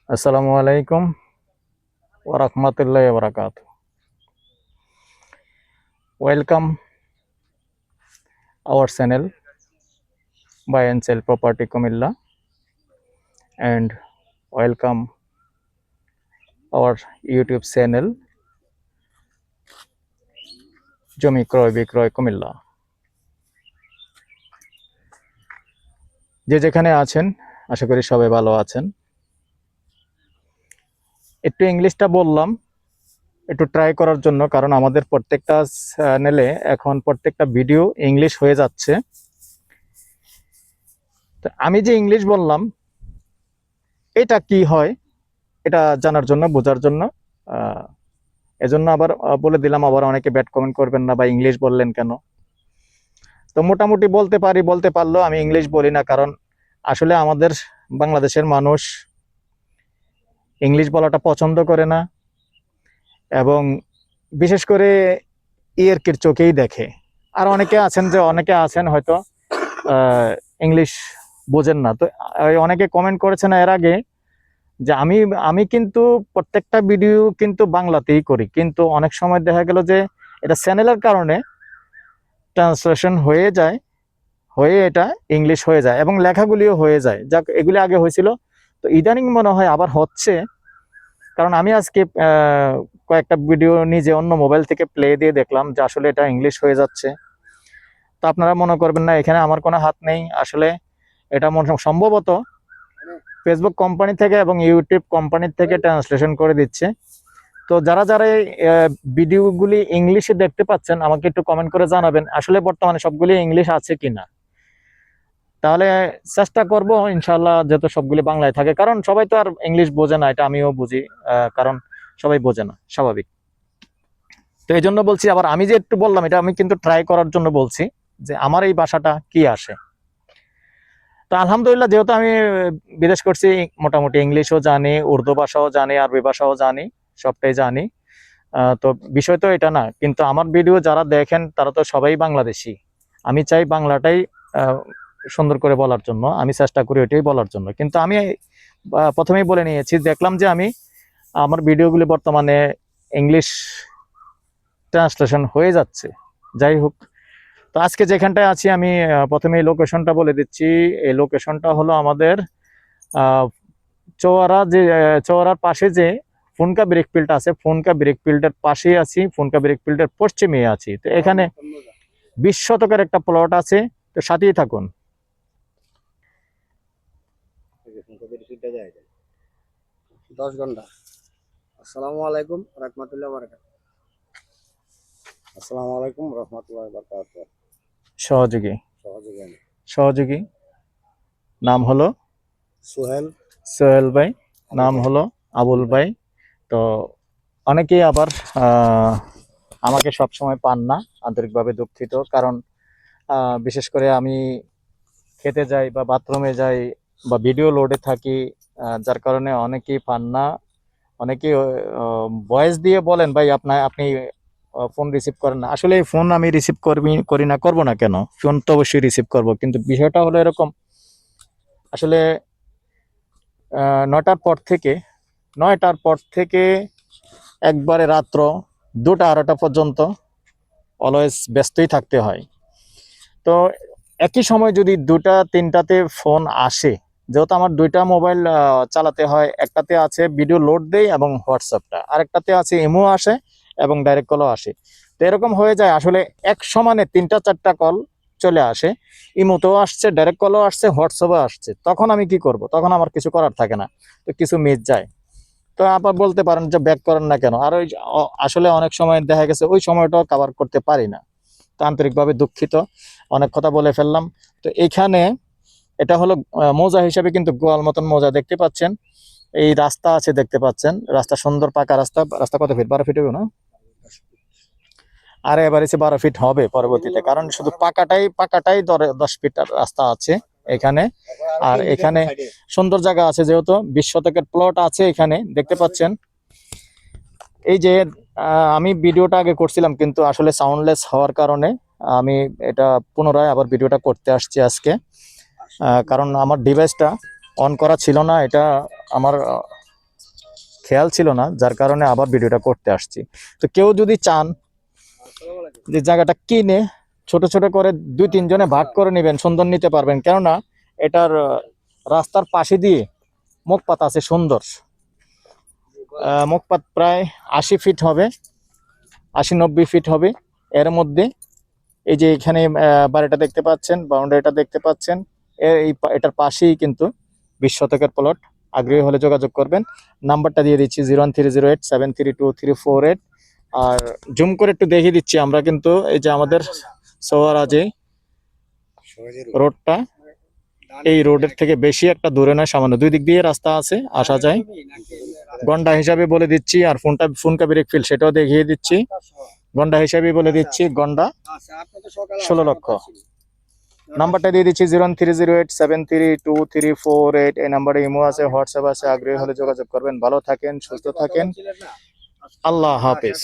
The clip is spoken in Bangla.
Assalamu alaikum wa rahmatullahi wa barakatuh. Welcome our channel Buy and Sell Property Kumilla, and welcome our YouTube channel জমি ক্রয় বিক্রয় কুমিল্লা। যে যেখানে আছেন আশা করি সবাই ভালো আছেন। একটু ইংলিশটা বললাম একটু ট্রাই করার জন্য, কারণ আমাদের প্রত্যেকটা চ্যানেলে এখন প্রত্যেকটা ভিডিও ইংলিশ হয়ে যাচ্ছে। তো আমি যে ইংলিশ বললাম এটা কি হয় এটা জানার জন্য, বোঝার জন্য, এজন্য আবার বলে দিলাম। আবার অনেকে ব্যাড কমেন্ট করবেন না বা ইংলিশ বললেন কেন। তো মোটামুটি বলতে পারলেও আমি ইংলিশ বলি না, কারণ আসলে আমাদের বাংলাদেশের মানুষ ইংলিশ বলাটা পছন্দ করে না, এবং বিশেষ করে ইয়ার্কির চোখেই দেখে। আর অনেকে আছেন হয়তো ইংলিশ বোঝেন না। তো অনেকে কমেন্ট করেছেন এর আগে যে আমি কিন্তু প্রত্যেকটা ভিডিও কিন্তু বাংলাতেই করি, কিন্তু অনেক সময় দেখা গেল যে এটা চ্যানেলের কারণে ট্রান্সলেশন হয়ে এটা ইংলিশ হয়ে যায় এবং লেখাগুলিও হয়ে যায়। যাক, এগুলি আগে হয়েছিল, তো ইদানিং মনে হয় আবার হচ্ছে। কারণ আমি আজকে কয়েকটা ভিডিও নিজে অন্য মোবাইল থেকে প্লে দিয়ে দেখলাম যে আসলে এটা ইংলিশ হয়ে যাচ্ছে। তো আপনারা মনে করবেন না এখানে আমার কোনো হাত নেই। আসলে এটা সম্ভবত ফেসবুক কোম্পানি থেকে এবং ইউটিউব কোম্পানি থেকে ট্রান্সলেশন করে দিচ্ছে। তো যারা এই ভিডিওগুলি ইংলিশে দেখতে পাচ্ছেন আমাকে একটু কমেন্ট করে জানাবেন আসলে বর্তমানে সবগুলি ইংলিশ আছে কিনা। তাহলে চেষ্টা করব ইনশাল্লাহ যেহেতু সবগুলি বাংলায় থাকে, কারণ সবাই তো আর ইংলিশ বোঝে না, এটা আমিও বুঝি, কারণ সবাই বোঝে না, স্বাভাবিক। তো এই জন্য বলছি, আবার আমি যে একটু বললাম এটা আমি কিন্তু ট্রাই করার জন্য বলছি যে আমার এই ভাষাটা কি আসে। তো আলহামদুলিল্লাহ, যেহেতু আমি বিদেশ করছি, মোটামুটি ইংলিশও জানি, উর্দু ভাষাও জানি, আরবি ভাষাও জানি, সবটাই জানি। তো বিষয় তো এটা না, কিন্তু আমার ভিডিও যারা দেখেন তারা তো সবাই বাংলাদেশি। আমি চাই বাংলাটাই সুন্দর করে বলার জন্য, আমি চেষ্টা করি ওইটাই বলার জন্য। কিন্তু আমি প্রথমেই বলে নিয়েছি, দেখলাম যে আমার ভিডিওগুলি বর্তমানে ইংলিশ ট্রান্সলেশন হয়ে যাচ্ছে। যাই হোক, তো আজকে যেখানটায় আছি আমি প্রথমে এই লোকেশনটা বলে দিচ্ছি। এই লোকেশনটা হলো আমাদের চৌয়ারার পাশে যে ফুনকা ব্রেক ফিল্ড আছে, ফুনকা ব্রেক ফিল্ডের পাশেই আছি, ফুনকা ব্রেক ফিল্ডের পশ্চিমে আছি। তো এখানে 20 শতকের একটা প্লট আছে, তো সাথেই থাকুন। 10 ঘন্টা। আসসালামু আলাইকুম রাহমাতুল্লাহি ওয়া বারাকাতুহু। আসসালামু আলাইকুম রাহমাতুল্লাহি ওয়া বারাকাতুহু। সহযোগী নাম হলো সোহেল ভাই, নাম হলো আবুল ভাই। তো অনেকেই আবার আমাকে সব সময় পান না, আন্তরিকভাবে দুঃখিত। কারণ বিশেষ করে আমি খেতে যাই বা বাথরুমে যাই বা ভিডিও লোডে থাকি, যার কারণে অনেকেই পান না। অনেকেই ভয়েস দিয়ে বলেন ভাই আপনি ফোন রিসিভ করেন না। আসলে এই ফোন আমি রিসিভ করবো না কেন? ফোন তো অবশ্যই রিসিভ করব, কিন্তু বিষয়টা হলো এরকম। আসলে 9টার পর থেকে একবারে রাত্র 2টা-2:30 পর্যন্ত অলওয়েজ ব্যস্তই থাকতে হয়। তো একই সময় যদি 2টা-3টাতে ফোন আসে, যেহেতু আমার 2টা মোবাইল চালাতে হয়, একটাতে আছে ভিডিও লোড দেই এবং হোয়াটসঅ্যাপটা, আরেকটাতে আছে ইমো আসে এবং ডাইরেক্ট কলও আসে। তো এরকম হয়ে যায় আসলে এক সমানে 3টা-4টা কল চলে আসে, ইমোতেও আসছে, ডাইরেক্ট কলও আসছে, হোয়াটসঅ্যাপও আসছে। তখন আমি কি করব? তখন আমার কিছু করার থাকে না, তো কিছু মিস যায়। তো আবার বলতে পারেন যে ব্যাক করেন না কেন? আর ওই আসলে অনেক সময় দেখা গেছে ওই সময়টাও কভার করতে পারি না। তো আন্তরিকভাবে দুঃখিত, অনেক কথা বলে ফেললাম। তো এইখানে এটা হলো মৌজা হিসেবে, কিন্তু গোয়াল মতন মৌজা দেখতে পাচ্ছেন। এই রাস্তা আছে দেখতে পাচ্ছেন, রাস্তা সুন্দর পাকা রাস্তা। রাস্তা কত ফিট? 12 ফিট হবে না? আর এবার এসে 12 ফিট হবে পরবর্তীতে, কারণ শুধু পাকাটাই 10 ফিট রাস্তা আছে এখানে। আর এখানে সুন্দর জায়গা আছে, যেহেতু 20 শতকের প্লট আছে এখানে দেখতে পাচ্ছেন। এই যে আমি ভিডিওটা আগে করছিলাম, কিন্তু আসলে সাউন্ডলেস হওয়ার কারণে আমি এটা পুনরায় আবার ভিডিওটা করতে আসছি আজকে। কারণ আমার ডিভাইসটা অন করা ছিল না, এটা আমার খেয়াল ছিল না, যার কারণে আবার ভিডিওটা করতে আসছি। তো কেউ যদি চান যে জায়গাটা কিনে ছোট ছোট করে 2-3 জনে ভাগ করে নেবেন, সুন্দর নিতে পারবেন। কেননা এটার রাস্তার পাশে দিয়ে মুখপাত আছে সুন্দর। মুখপাত প্রায় 80 ফিট হবে, 80-90 ফিট হবে। এর মধ্যে এই যে এখানে বাড়িটা দেখতে পাচ্ছেন, বাউন্ডারিটা দেখতে পাচ্ছেন, এটার পাশেই কিন্তু 20 শতকের প্লট। আগ্রহী হলে যোগাযোগ করবেন। নাম্বারটা দিয়ে দিচ্ছি 01308732348। আর জুম করে একটু দেখিয়ে দিচ্ছি আমরা কিন্তু এই যে আমাদের সোয়ারাজে রোডটা এই রোডের থেকে বেশি একটা দূরে নয়, সামান্য 2 দিক দিয়ে রাস্তা আছে, আসা যায়। গন্ডা হিসাবে বলে দিচ্ছি, আর ফুনকা ব্রেক ফিল সেটাও দেখিয়ে দিচ্ছি। গন্ডা হিসাবে বলে দিচ্ছি, গন্ডা 16 লক্ষ। নাম্বারটা দিয়ে দিচ্ছি 03087323348। এই নাম্বারে ইমো আছে, হোয়াটসঅ্যাপ আছে। আগ্রহী হলে যোগাযোগ করবেন। ভালো থাকেন, সুস্থ থাকেন। আল্লাহ হাফেজ।